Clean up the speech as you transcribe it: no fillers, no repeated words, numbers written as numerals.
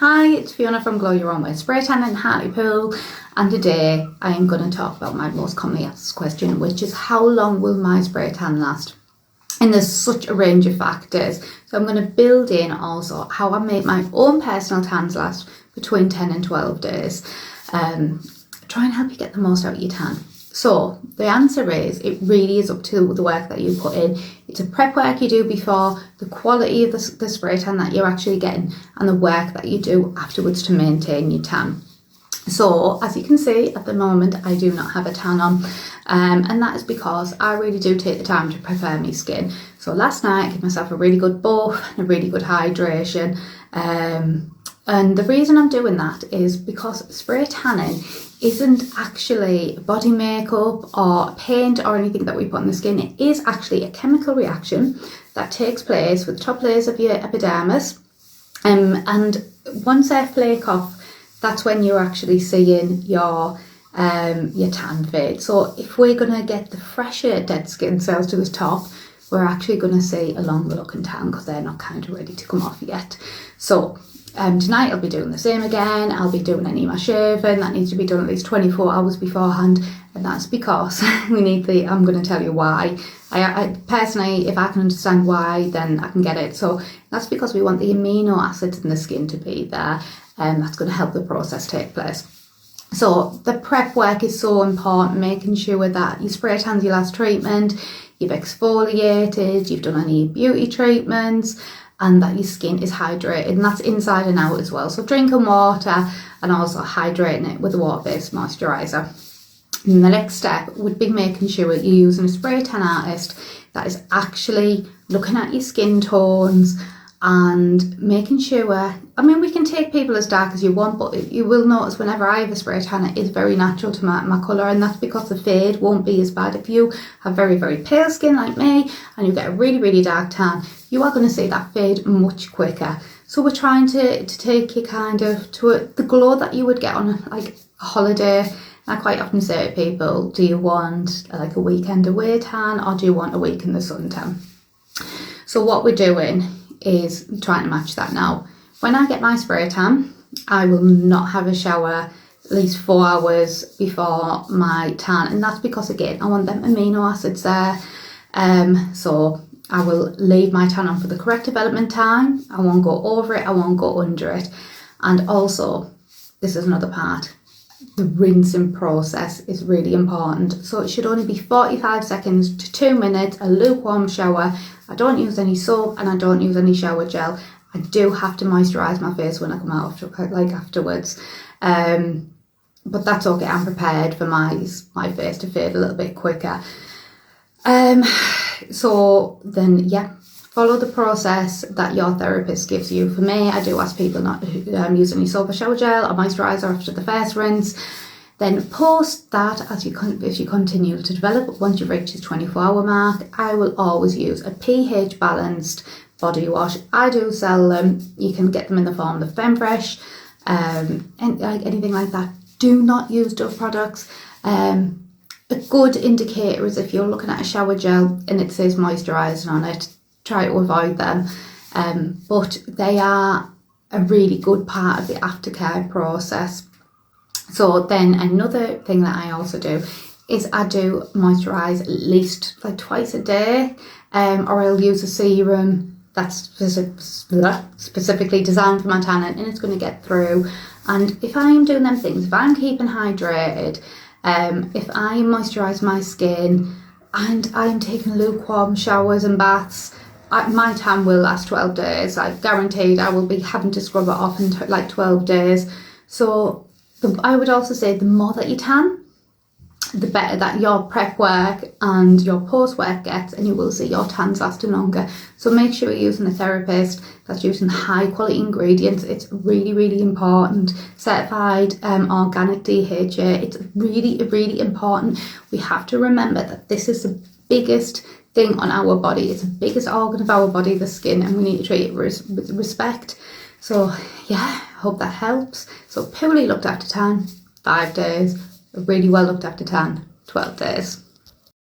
Hi, it's Fiona from Glow Your Own Way Spray Tan in Hartlepool, and today I am going to talk about my most commonly asked question, which is how long will my spray tan last? And there's such a range of factors, so I'm going to build in also how I make my own personal tans last between 10 and 12 days. Try and help you get the most out of your tan. So the answer is, it really is up to the work that you put in. It's a prep work you do before, the quality of the spray tan that you're actually getting, and the work that you do afterwards to maintain your tan. So as you can see at the moment, I do not have a tan on, and that is because I really do take the time to prepare my skin. So last night I gave myself a really good bath and a really good hydration, and the reason I'm doing that is because spray tanning isn't actually body makeup or paint or anything that we put on the skin. It is actually a chemical reaction that takes place with the top layers of your epidermis, and once they flake off, that's when you're actually seeing your tan fade. So if we're going to get the fresher dead skin cells to the top, we're actually going to see a longer looking tan because they're not kind of ready to come off yet. So tonight I'll be doing the same again. I'll be doing any of my shaving that needs to be done at least 24 hours beforehand, and that's because we need I'm going to tell you why. I personally, if I can understand why, then I can get it. So that's because we want the amino acids in the skin to be there, and that's going to help the process take place. So the prep work is so important, making sure that you spray tan's your last treatment, you've exfoliated, you've done any beauty treatments, and that your skin is hydrated, and that's inside and out as well. So drinking water and also hydrating it with a water-based moisturiser. And the next step would be making sure you're using a spray tan artist that is actually looking at your skin tones and making sure, I mean, we can take people as dark as you want, but you will notice whenever I have a spray tan, it is very natural to my colour, and that's because the fade won't be as bad. If you have very, very pale skin like me and you get a really, really dark tan, you are going to see that fade much quicker. So we're trying to take you kind of to the glow that you would get on like a holiday. I quite often say to people, do you want like a weekend away tan, or do you want a week in the sun tan? So what we're doing is trying to match that now. When I get my spray tan, I will not have a shower at least 4 hours before my tan, and that's because, again, I want them amino acids there. So I will leave my tan on for the correct development time. I won't go over it, I won't go under it. And also, this is another part, the rinsing process is really important. So it should only be 45 seconds to 2 minutes, a lukewarm shower. I don't use any soap and I don't use any shower gel. I do have to moisturise my face when I come out afterwards. But that's okay, I'm prepared for my face to fade a little bit quicker. So then, yeah, follow the process that your therapist gives you. For me, I do ask people not to use any soap or shower gel or moisturiser after the first rinse. Then post that, as you continue to develop, once you've reached the 24-hour mark, I will always use a pH balanced body wash. I do sell them. You can get them in the form of Femfresh, and like anything like that. Do not use Dove products. A good indicator is if you're looking at a shower gel and it says moisturising on it, try to avoid them. But they are a really good part of the aftercare process. So then another thing that I also do is I do moisturise at least like twice a day, or I'll use a serum that's specifically designed for my tan, and it's going to get through. And if I am doing them things, if I'm keeping hydrated, if I moisturise my skin and I'm taking lukewarm showers and baths, my tan will last 12 days. I've guaranteed I will be having to scrub it off in like 12 days. So I would also say the more that you tan, the better that your prep work and your post work gets, and you will see your tans lasting longer. So make sure you're using a therapist that's using high quality ingredients. It's really, really important. Certified organic DHA. It's really, really important. We have to remember that this is the biggest thing on our body. It's the biggest organ of our body, the skin, and we need to treat it with respect. So yeah, hope that helps. So poorly looked after tan, 5 days. Really well looked after tan, 12 days.